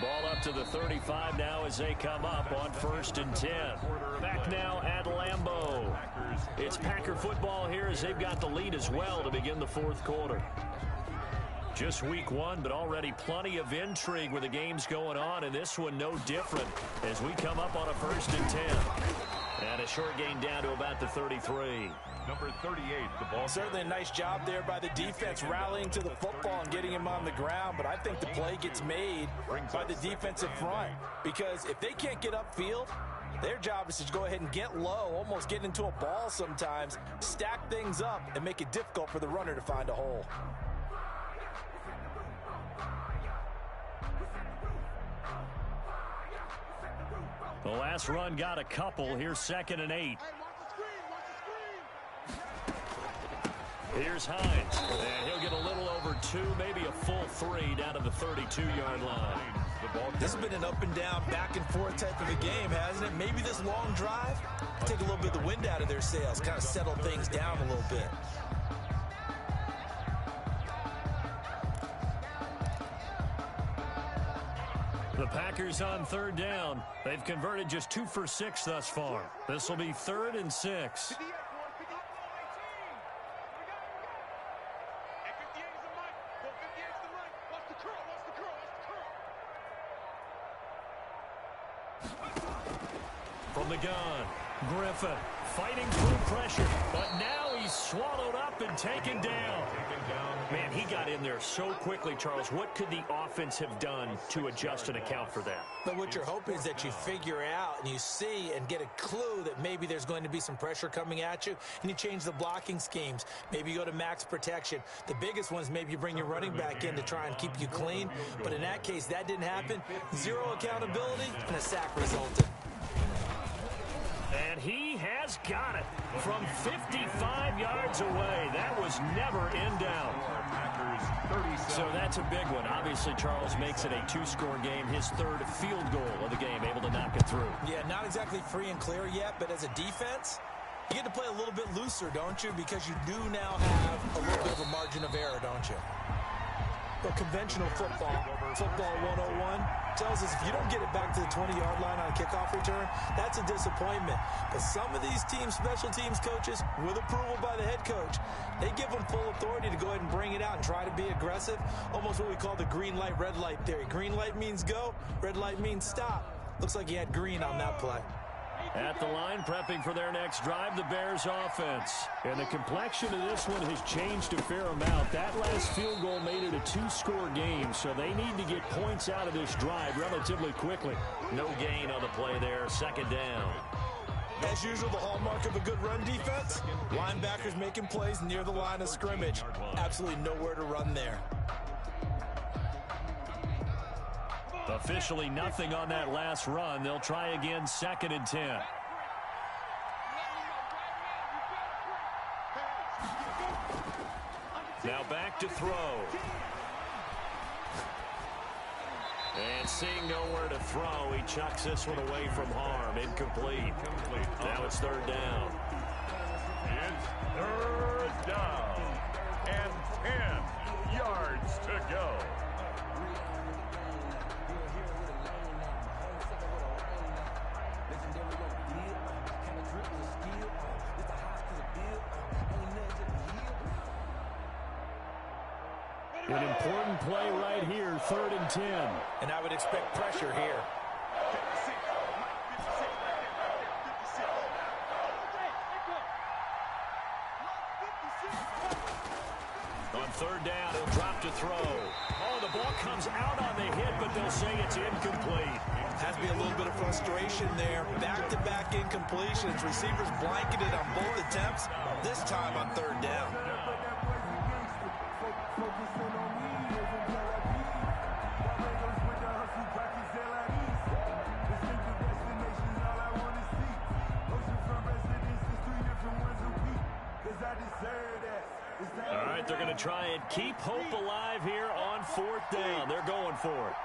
Ball up to the 35 now as they come up on 1st and 10. Back now at Lambeau. It's Packer football here as they've got the lead as well to begin the 4th quarter. Just week 1, but already plenty of intrigue with the games going on, and this one no different as we come up on a 1st and 10. And a short gain down to about the 33. Number 38, the ball. Certainly a nice job there by the defense rallying to the football and getting him on the ground, but I think the play gets made by the defensive front because if they can't get upfield, their job is to go ahead and get low, almost get into a ball sometimes, stack things up, and make it difficult for the runner to find a hole. The last run got a couple. Here's 2nd and 8. Here's Hines, and he'll get a little over 2, maybe a full 3 down to the 32-yard line. This has been an up and down, back and forth type of a game, hasn't it? Maybe this long drive take a little bit of the wind out of their sails, kind of settle things down a little bit. The Packers on 3rd down. They've converted just 2 for 6 thus far. This will be 3rd and 6. From the gun, Griffin fighting through pressure, but now he's swallowed up and taken down. Man, he got in there so quickly, Charles. What could the offense have done to adjust and account for that? But what you're hoping is that you figure out and you see and get a clue that maybe there's going to be some pressure coming at you, and you change the blocking schemes. Maybe you go to max protection. The biggest one is maybe you bring your running back in to try and keep you clean. But in that case, that didn't happen. 0 accountability, and a sack resulted. And he has got it from 55 yards away. That was never in doubt. So that's a big one. Obviously, Charles makes it a 2-score game. His 3rd field goal of the game, able to knock it through. Yeah, not exactly free and clear yet, but as a defense, you get to play a little bit looser, don't you? Because you do now have a little bit of a margin of error, don't you? But conventional football 101, tells us if you don't get it back to the 20-yard line on a kickoff return, that's a disappointment. But some of these teams, special teams coaches, with approval by the head coach, they give them full authority to go ahead and bring it out and try to be aggressive, almost what we call the green light, red light theory. Green light means go, red light means stop. Looks like he had green on that play. At the line, prepping for their next drive, the Bears offense. And the complexion of this one has changed a fair amount. That last field goal made it a 2-score game, so they need to get points out of this drive relatively quickly. No gain on the play there, 2nd down. As usual, the hallmark of a good run defense, linebackers making plays near the line of scrimmage. Absolutely nowhere to run there. Officially nothing on that last run. They'll try again, 2nd and 10. Now back to throw. And seeing nowhere to throw, he chucks this one away from harm. Incomplete. Now it's 3rd down. It's 3rd down and 10 yards to go. An important play right here, 3rd and 10. And I would expect pressure here. On 3rd down, he'll drop to throw. Oh, the ball comes out on the hit, but they'll say it's incomplete. Has to be a little bit of frustration there. Back-to-back incompletions. Receivers blanketed on both attempts, this time on 3rd down. All right, they're going to try and keep hope alive here on 4th down. They're going for it.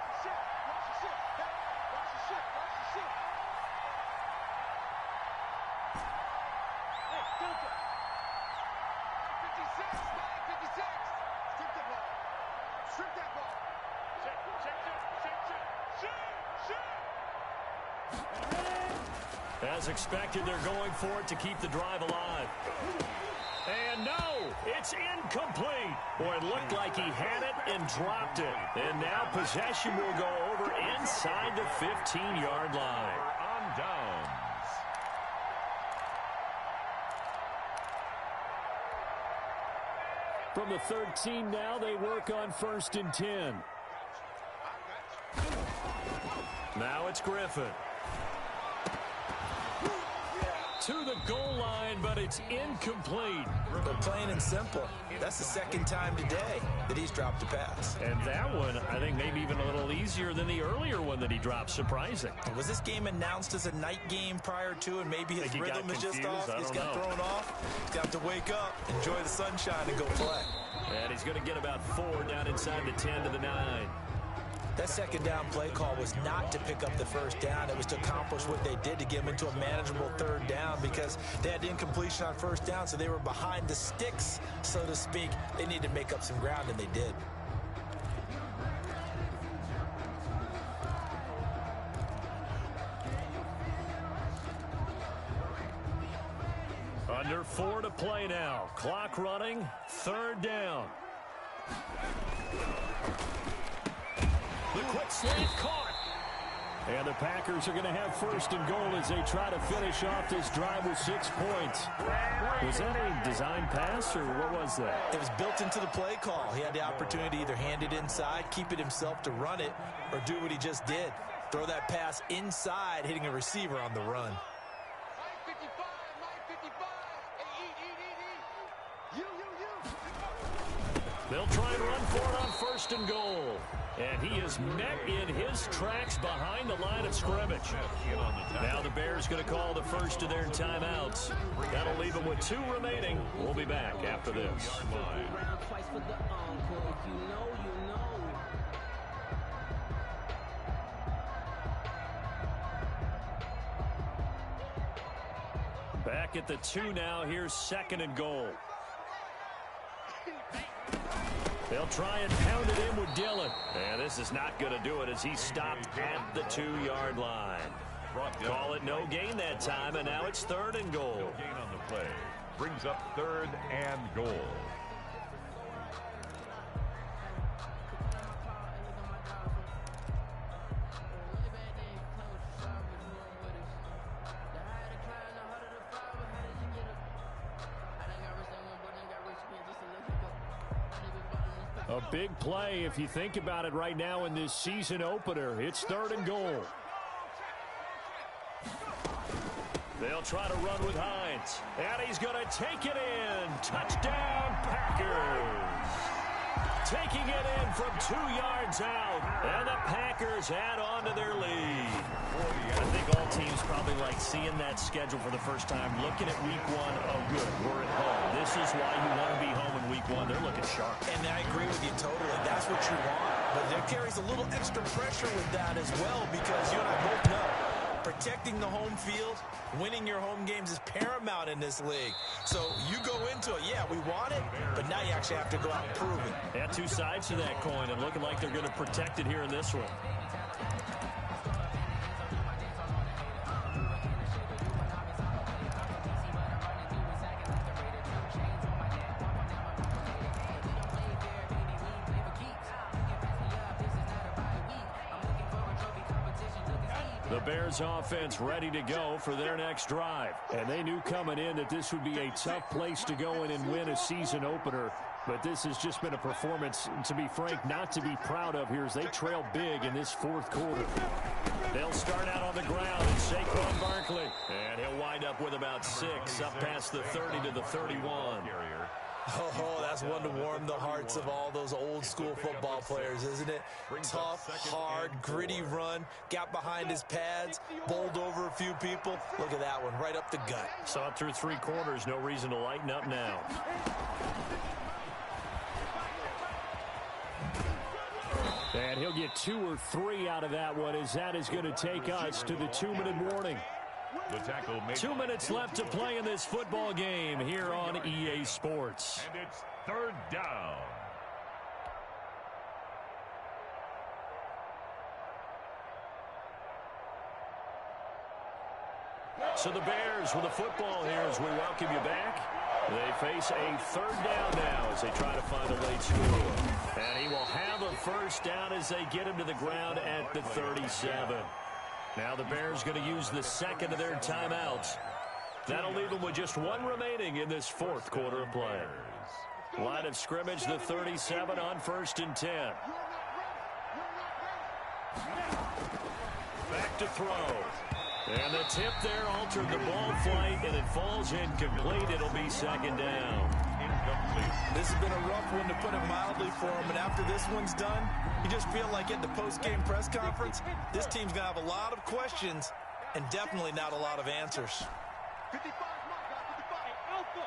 As expected, they're going for it to keep the drive alive. And no, it's incomplete. Boy, it looked like he had it and dropped it. And now possession will go over inside the 15-yard line. On downs. From the 13 now, they work on 1st and 10. Now it's Griffin. To the goal line, but it's incomplete. But plain and simple, that's the second time today that he's dropped a pass. And that one, I think, maybe even a little easier than the earlier one that he dropped. Surprising. Was this game announced as a night game prior to, and maybe his rhythm is just off? He's got thrown off. He's got to wake up, enjoy the sunshine, and go play. And he's going to get about 4 down inside the 10 to the 9. That second down play call was not to pick up the first down. It was to accomplish what they did to get them into a manageable 3rd down because they had incompletion on 1st down, so they were behind the sticks, so to speak. They needed to make up some ground, and they did. Under 4 to play now. Clock running. 3rd down. The quick slant caught. And the Packers are going to have 1st and goal as they try to finish off this drive with 6 points. Was that a design pass, or what was that? It was built into the play call. He had the opportunity to either hand it inside, keep it himself to run it, or do what he just did. Throw that pass inside, hitting a receiver on the run. They'll try and run for it on 1st and goal. And he is met in his tracks behind the line of scrimmage. Now the Bears going to call the first of their timeouts. That'll leave them with 2 remaining. We'll be back after this. Back at the 2 now. Here's 2nd and goal. They'll try and pound it in with Dillon. And this is not going to do it as he stopped at the 2-yard line. Call it no gain that time, and now it's 3rd and goal. No gain on the play. Brings up 3rd and goal. A big play if you think about it right now in this season opener. It's 3rd and goal. They'll try to run with Hines. And he's going to take it in. Touchdown, Packers. Taking it in from 2 yards out. And the Packers add on to their lead. I think all teams probably like seeing that schedule for the first time. Looking at week 1, oh good, we're at home. This is why you want to be home in week 1. They're looking sharp. And I agree with you totally. That's what you want. But there carries a little extra pressure with that as well because you and I both know protecting the home field, winning your home games is paramount in this league. So you go into it, yeah, we want it, but now you actually have to go out and prove it. Yeah, 2 sides to that coin, and looking like they're going to protect it here in this one. The Bears offense ready to go for their next drive. And they knew coming in that this would be a tough place to go in and win a season opener. But this has just been a performance, to be frank, not to be proud of here as they trail big in this 4th quarter. They'll start out on the ground, and Saquon Barkley. And he'll wind up with about 6 up past the 30 to the 31. Oh, that's one to warm the hearts of all those old school football players, isn't it? Tough, hard, gritty run, got behind his pads, bowled over a few people. Look at that one, right up the gut. Saw it through 3 quarters, no reason to lighten up now. And he'll get 2 or 3 out of that one as that is going to take us to the 2-minute warning. The tackle made 2 minutes left to play in this football game here on EA Sports. And it's 3rd down. So the Bears with the football here as we welcome you back. They face a third down now as they try to find a late score. And he will have a first down as they get him to the ground at the 37. Now the Bears going to use the second of their timeouts. That'll leave them with just one remaining in this fourth quarter of play. Line of scrimmage, the 37 on 1st and 10. Back to throw. And the tip there altered the ball flight, and it falls incomplete. It'll be second down. Incomplete. This has been a rough one, to put it mildly, for him. And after this one's done, you just feel like at the post-game press conference, this team's going to have a lot of questions and definitely not a lot of answers. 55, mark, guys, 55. Hey, Alpha.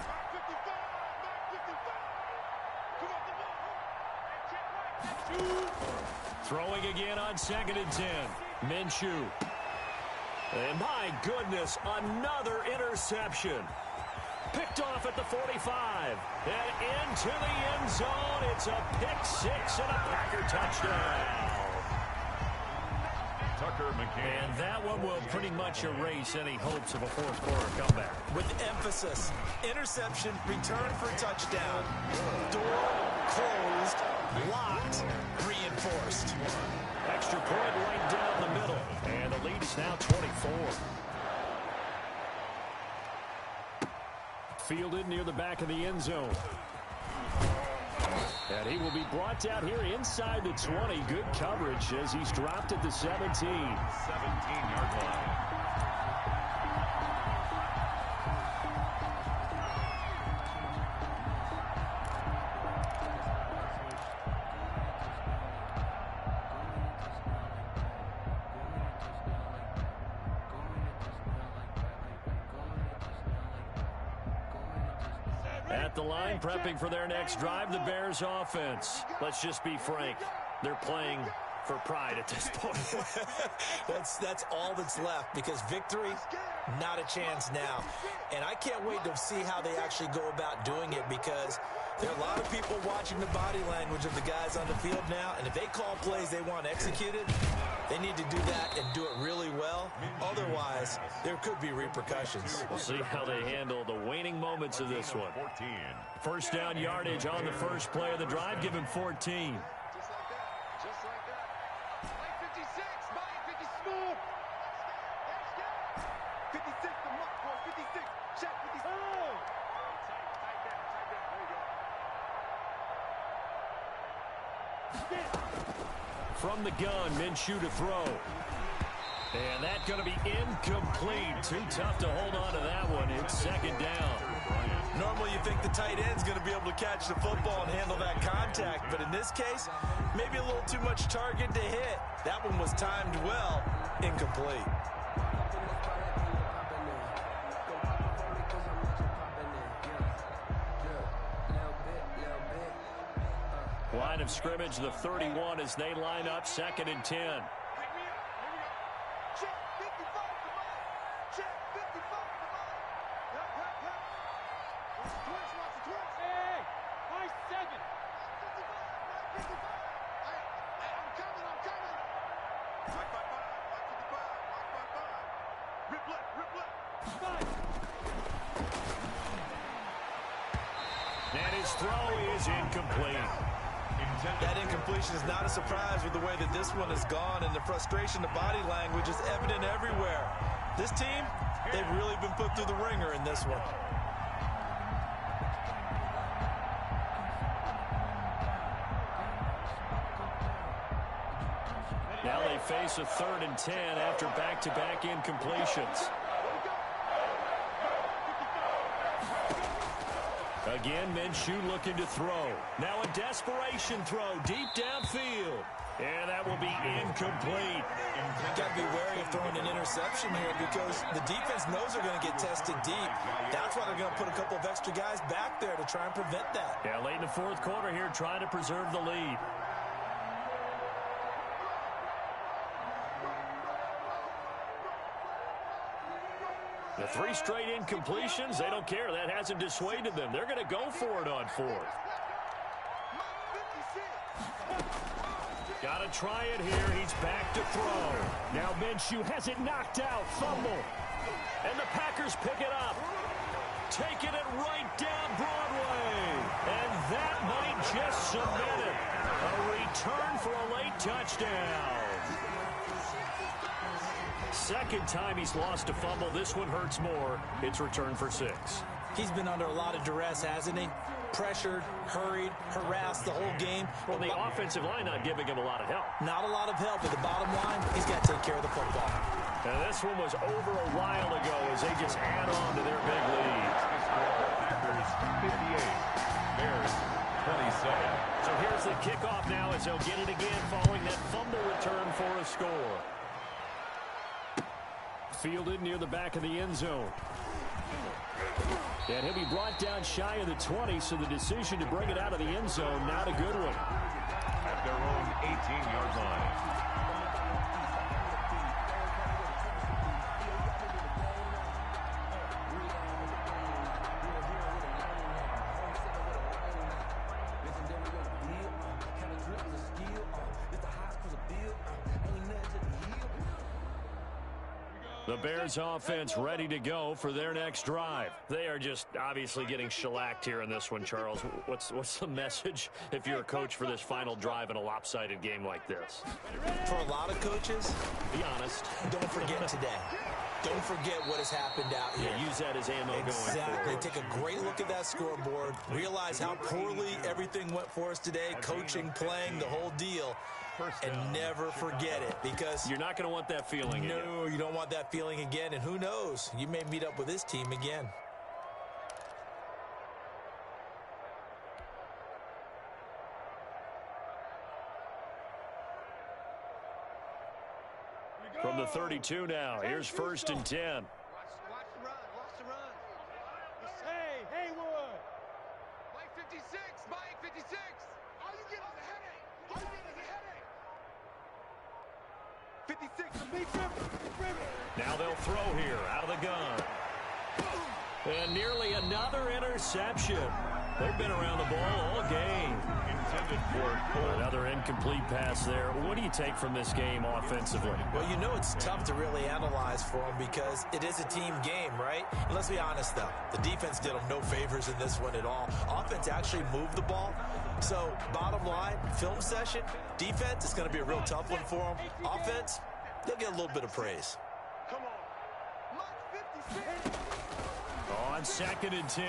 Mark 55, mark 55. Come on, come on. Hey, check right. Throwing again on 2nd and 10. Minshew. And my goodness, another interception. Picked off at the 45. And into the end zone. It's a pick six and a Packer touchdown. Tucker McCann. And that one will pretty much erase any hopes of a fourth quarter comeback. With emphasis, interception, return for touchdown. Door closed, locked, reinforced. Extra point right down the middle. And the lead is now 24. Fielded near the back of the end zone. And he will be brought down here inside the 20. Good coverage as he's dropped at the 17. 17-yard line. At the line, prepping for their next drive, the Bears offense. Let's just be frank. They're playing for pride at this point. That's all that's left, because victory, not a chance now. And I can't wait to see how they actually go about doing it, because there are a lot of people watching the body language of the guys on the field now, and if they call plays they want executed, they need to do that and do it really well. Otherwise, there could be repercussions. We'll see how they handle the waning moments of this one. 14. First down yardage on the first play of the drive. Give him 14. Just like that. Just like that. Play 56. Mine 50 smooth. Let's go. 56 the mark, boy. 56. Check 56. Oh. Tight that. There you go. From the gun, Minshew to throw. And that's going to be incomplete. Too tough to hold on to that one. It's second down. Normally you think the tight end's going to be able to catch the football and handle that contact, but in this case, maybe a little too much target to hit. That one was timed well, incomplete. Line of scrimmage, the 31 as they line up 2nd and 10. Check 55 to mine. Check 55 to mine. Yep. Watch the twist. Hey, nice 7. 55. I'm coming. Mark 55. Mark 55. Rip left. 5. And his throw is incomplete. That incompletion is not a surprise with the way that this one has gone, and the frustration, the body language is evident everywhere. This team, they've really been put through the ringer in this one. Now they face a 3rd and 10 after back-to-back incompletions. Again, Minshew looking to throw. Now a desperation throw deep downfield. And that will be incomplete. Got to be wary of throwing an interception here, because the defense knows they're going to get tested deep. That's why they're going to put a couple of extra guys back there to try and prevent that. Yeah, late in the fourth quarter here, trying to preserve the lead. The 3 straight incompletions, they don't care. That hasn't dissuaded them. They're going to go for it on 4th. Got to try it here. He's back to throw. Now Minshew has it knocked out. Fumble. And the Packers pick it up. Taking it right down Broadway. And that might just cement it. A return for a late touchdown. Second time he's lost a fumble. This one hurts more. It's returned for 6. He's been under a lot of duress, hasn't he? Pressured, hurried, harassed the whole game. Well, the offensive line not giving him a lot of help. Not a lot of help, but the bottom line, he's got to take care of the football. And this one was over a while ago as they just add on to their big lead. Packers 58, Bears 27. So here's the kickoff now as they'll get it again following that fumble return for a score. Fielded near the back of the end zone. And he'll be brought down shy of the 20, so the decision to bring it out of the end zone, not a good one. At their own 18-yard line. The Bears offense ready to go for their next drive. They are just obviously getting shellacked here in this one, Charles. What's the message if you're a coach for this final drive in a lopsided game like this? For a lot of coaches, be honest. Don't forget today. Don't forget what has happened out here. Yeah, use that as ammo going Exactly. forward. Take a great look at that scoreboard. Realize how poorly everything went for us today. Coaching, playing, the whole deal. And never forget it, because you're not going to want that feeling again. No, you don't want that feeling again. And who knows? You may meet up with this team again. From the 32 now, here's 1st and 10. Watch the run. Watch the run. Hey, Haywood. Mike 56. Mike 56. All you get is a headache. All you get is a headache. 56 to beat Griffin. Now they'll throw here out of the gun. And nearly another interception. They've been around the ball all game. Intended for another incomplete pass there. What do you take from this game offensively? Well, you know it's tough to really analyze for them because it is a team game, right? And let's be honest, though. The defense did them no favors in this one at all. Offense actually moved the ball. So, bottom line, film session, defense is going to be a real tough one for them. Offense, they'll get a little bit of praise. Come on. Mike 56. On 2nd and 10,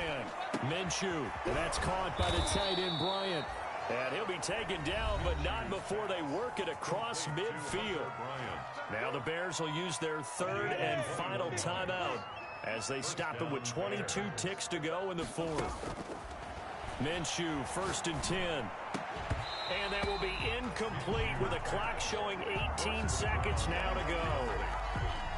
Minshew. And that's caught by the tight end, Bryant. And he'll be taken down, but not before they work it across midfield. Now the Bears will use their 3rd and final timeout as they stop him with 22 ticks to go in the 4th. Minshew, 1st and 10. And that will be incomplete with the clock showing 18 seconds now to go.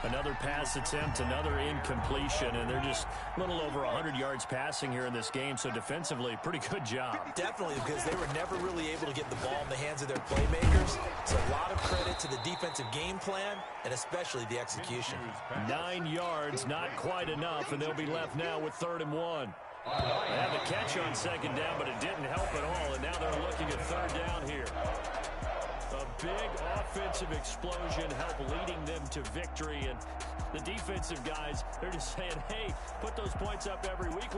Another pass attempt, another incompletion, and they're just a little over 100 yards passing here in this game, so defensively, pretty good job. Definitely, because they were never really able to get the ball in the hands of their playmakers. So a lot of credit to the defensive game plan, and especially the execution. 9 yards, not quite enough, and they'll be left now with 3rd and 1. They had the catch on 2nd down, but it didn't help at all, and now they're looking at 3rd down here. A big offensive explosion helped leading them to victory, and the defensive guys, they're just saying, hey, put those points up every week.